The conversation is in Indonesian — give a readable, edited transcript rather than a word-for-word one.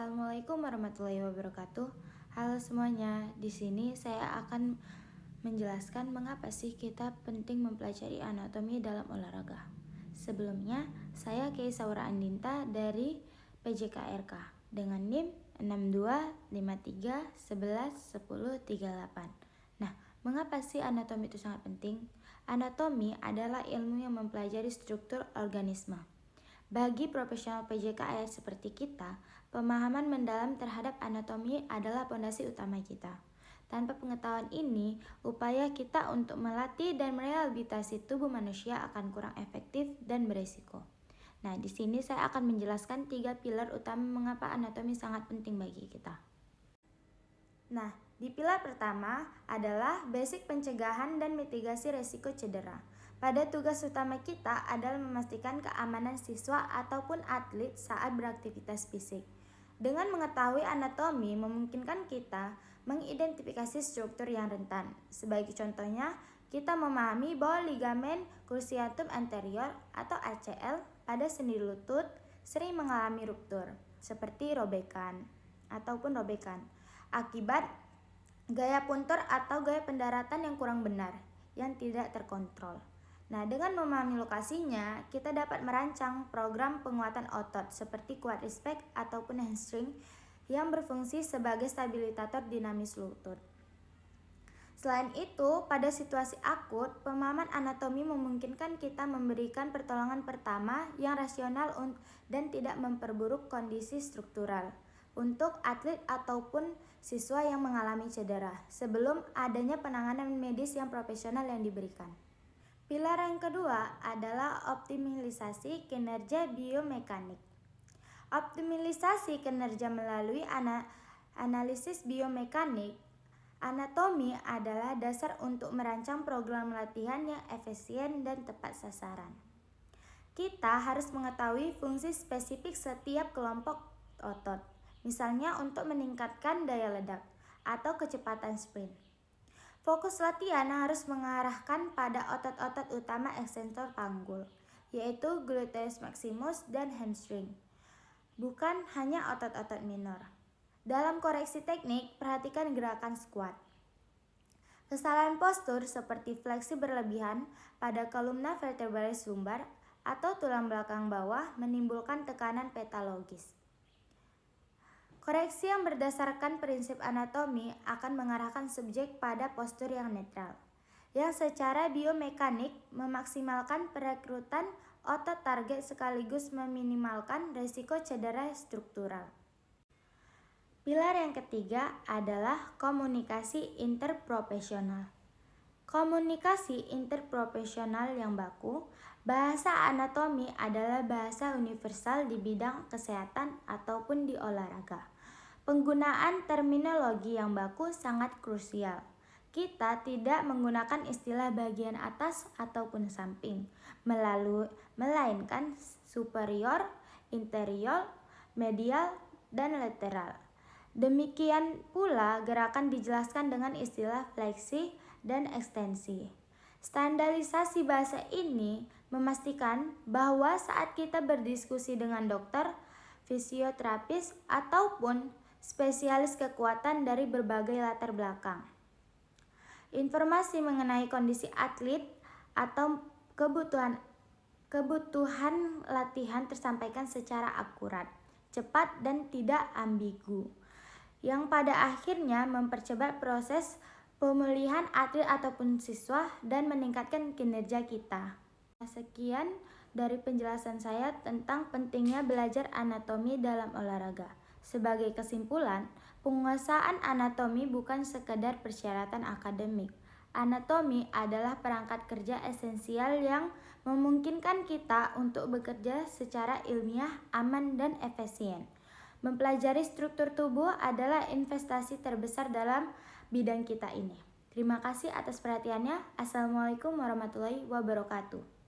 Assalamualaikum warahmatullahi wabarakatuh. Halo semuanya, di sini saya akan menjelaskan mengapa sih kita penting mempelajari anatomi dalam olahraga. Sebelumnya, saya Kei Saura Andinta dari PJKRK dengan NIM 6253111038. Nah, mengapa sih anatomi itu sangat penting? Anatomi adalah ilmu yang mempelajari struktur organisme. Bagi profesional PJKR seperti kita, pemahaman mendalam terhadap anatomi adalah pondasi utama kita. Tanpa pengetahuan ini, upaya kita untuk melatih dan merehabilitasi tubuh manusia akan kurang efektif dan beresiko. Nah, di sini saya akan menjelaskan 3 pilar utama mengapa anatomi sangat penting bagi kita. Nah, di pilar pertama adalah basic pencegahan dan mitigasi resiko cedera. Pada tugas utama kita adalah memastikan keamanan siswa ataupun atlet saat beraktivitas fisik. Dengan mengetahui anatomi memungkinkan kita mengidentifikasi struktur yang rentan. Sebagai contohnya, kita memahami bahwa ligamen cruciatum anterior atau ACL pada sendi lutut sering mengalami ruptur, seperti robekan akibat gaya puntur atau gaya pendaratan yang kurang benar, yang tidak terkontrol. Nah, dengan memahami lokasinya, kita dapat merancang program penguatan otot seperti quadriceps ataupun hamstring yang berfungsi sebagai stabilisator dinamis lutut. Selain itu, pada situasi akut, pemahaman anatomi memungkinkan kita memberikan pertolongan pertama yang rasional dan tidak memperburuk kondisi struktural untuk atlet ataupun siswa yang mengalami cedera sebelum adanya penanganan medis yang profesional yang diberikan. Pilar yang kedua adalah optimalisasi kinerja biomekanik. Optimalisasi kinerja melalui analisis biomekanik. Anatomi adalah dasar untuk merancang program latihan yang efisien dan tepat sasaran. Kita harus mengetahui fungsi spesifik setiap kelompok otot, misalnya untuk meningkatkan daya ledak atau kecepatan sprint. Fokus latihan harus mengarahkan pada otot-otot utama eksensor panggul, yaitu gluteus maximus dan hamstring, bukan hanya otot-otot minor. Dalam koreksi teknik, perhatikan gerakan squat. Kesalahan postur seperti fleksi berlebihan pada kolumna vertebralis lumbar atau tulang belakang bawah menimbulkan tekanan patologis. Koreksi yang berdasarkan prinsip anatomi akan mengarahkan subjek pada postur yang netral, yang secara biomekanik memaksimalkan perekrutan otot target sekaligus meminimalkan risiko cedera struktural. Pilar yang ketiga adalah komunikasi interprofesional. Komunikasi interprofesional yang baku. Bahasa anatomi adalah bahasa universal di bidang kesehatan ataupun di olahraga. Penggunaan terminologi yang baku sangat krusial. Kita tidak menggunakan istilah bagian atas ataupun samping, melainkan superior, interior, medial, dan lateral. Demikian pula gerakan dijelaskan dengan istilah fleksi dan ekstensi. Standarisasi bahasa ini memastikan bahwa saat kita berdiskusi dengan dokter, fisioterapis, ataupun spesialis kekuatan dari berbagai latar belakang, informasi mengenai kondisi atlet atau kebutuhan latihan tersampaikan secara akurat, cepat, dan tidak ambigu, yang pada akhirnya mempercepat proses pemulihan atlet ataupun siswa dan meningkatkan kinerja kita. Sekian dari penjelasan saya tentang pentingnya belajar anatomi dalam olahraga. Sebagai kesimpulan, penguasaan anatomi bukan sekedar persyaratan akademik. Anatomi adalah perangkat kerja esensial yang memungkinkan kita untuk bekerja secara ilmiah, aman, dan efisien. Mempelajari struktur tubuh adalah investasi terbesar dalam bidang kita ini. Terima kasih atas perhatiannya. Assalamualaikum warahmatullahi wabarakatuh.